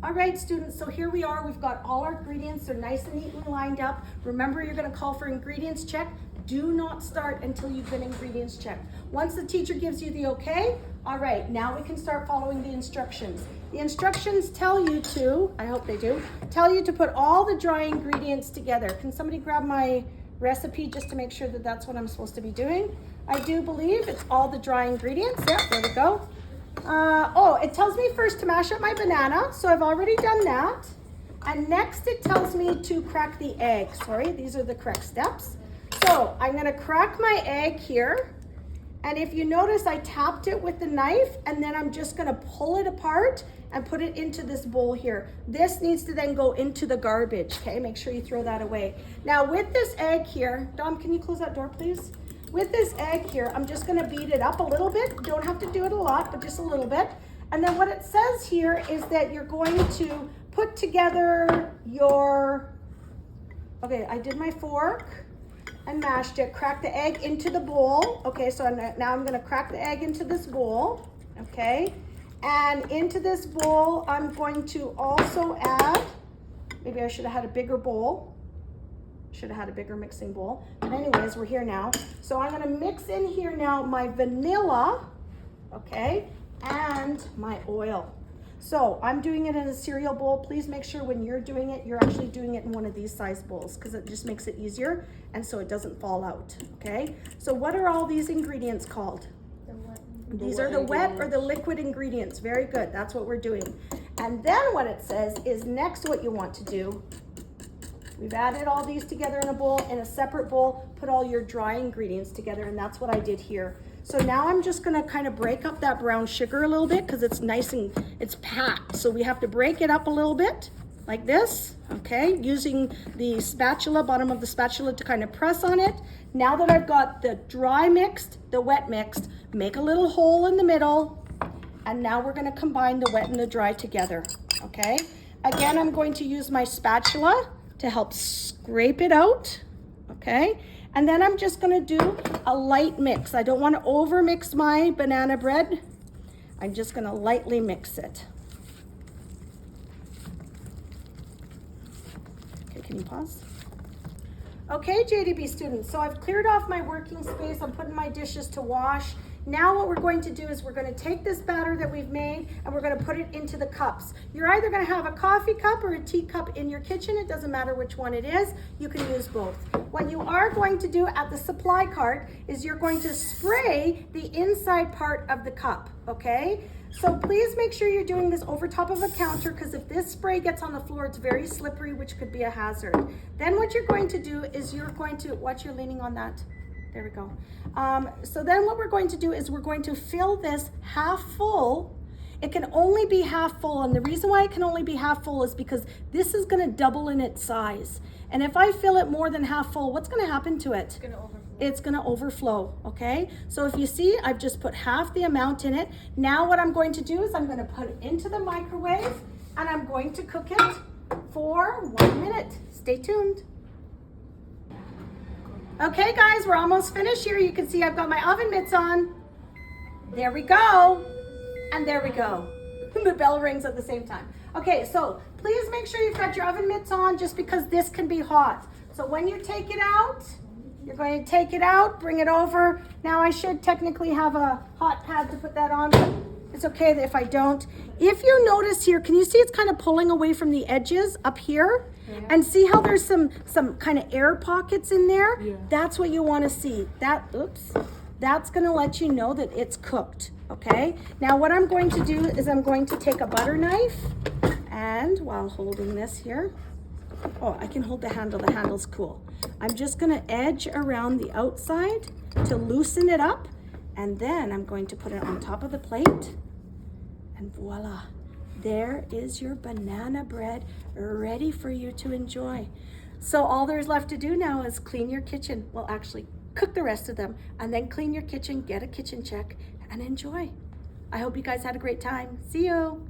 All right, students, so here we are. We've got all our ingredients. They're nice and neatly lined up. Remember, you're gonna call for ingredients check. Do not start until you've been ingredients checked. Once the teacher gives you the okay, all right, now we can start following the instructions. The instructions tell you to, I hope they do, tell you to put all the dry ingredients together. Can somebody grab my recipe just to make sure that that's what I'm supposed to be doing? I do believe it's all the dry ingredients. Yep, there we go. It tells me first to mash up my banana, so I've already done that. And next it tells me to crack the egg. Sorry, these are the correct steps. So I'm gonna crack my egg here. And if you notice, I tapped it with the knife and then I'm just gonna pull it apart and put it into this bowl here. This needs to then go into the garbage, okay? Make sure you throw that away. Now with this egg here, Dom, can you close that door, please? With this egg here, I'm just gonna beat it up a little bit. Don't have to do it a lot, but just a little bit. And then what it says here is that you're going to put together your, okay, I did my fork and mashed it, crack the egg into the bowl. Okay, so now I'm gonna crack the egg into this bowl, okay? And into this bowl, I'm going to also add, maybe I should have had a bigger bowl. Should have had a bigger mixing bowl. But anyways, we're here now. So I'm gonna mix in here now my vanilla, okay, and my oil. So I'm doing it in a cereal bowl. Please make sure when you're doing it, you're actually doing it in one of these size bowls because it just makes it easier and so it doesn't fall out, okay? So what are all these ingredients called? These are the wet or the liquid ingredients. Very good, that's what we're doing. And then what it says is next what you want to do, we've added all these together in a bowl, in a separate bowl, put all your dry ingredients together, and that's what I did here. So now I'm just gonna kind of break up that brown sugar a little bit because it's nice and it's packed. So we have to break it up a little bit like this, okay? Using the spatula, bottom of the spatula to kind of press on it. Now that I've got the dry mixed, the wet mixed, make a little hole in the middle, and now we're gonna combine the wet and the dry together, okay? Again, I'm going to use my spatula to help scrape it out, okay? And then I'm just gonna do a light mix. I don't wanna over mix my banana bread. I'm just gonna lightly mix it. Okay, can you pause? Okay, JDB students, so I've cleared off my working space. I'm putting my dishes to wash. Now what we're going to do is we're going to take this batter that we've made and we're going to put it into the cups. You're either going to have a coffee cup or a tea cup in your kitchen. It doesn't matter which one it is. You can use both. What you are going to do at the supply cart is you're going to spray the inside part of the cup, okay? So please make sure you're doing this over top of a counter because if this spray gets on the floor, it's very slippery, which could be a hazard. Then what you're going to do is you're going to, watch, you're leaning on that. There we go. So then what we're going to do is we're going to fill this half full. It can only be half full, and the reason why it can only be half full is because this is going to double in its size. And if I fill it more than half full, what's going to happen to it? It's going to overflow, okay? So if you see, I've just put half the amount in it. Now what I'm going to do is I'm going to put it into the microwave, and I'm going to cook it for 1 minute. Stay tuned. Okay guys, we're almost finished here. You can see I've got my oven mitts on. There we go. And there we go. The bell rings at the same time. Okay, so please make sure you've got your oven mitts on just because this can be hot. So when you take it out, you're going to take it out, bring it over. Now I should technically have a hot pad to put that on, but it's okay if I don't. If you notice here, can you see it's kind of pulling away from the edges up here? Yeah. And see how there's some kind of air pockets in there? Yeah. That's what you want to see. That's going to let you know that it's cooked, okay? Now what I'm going to do is I'm going to take a butter knife and while holding this here, oh, I can hold the handle. The handle's cool. I'm just going to edge around the outside to loosen it up, and then I'm going to put it on top of the plate, and voila. There is your banana bread ready for you to enjoy. So all there's left to do now is clean your kitchen. Well, actually cook the rest of them and then clean your kitchen, get a kitchen check and enjoy. I hope you guys had a great time. See you.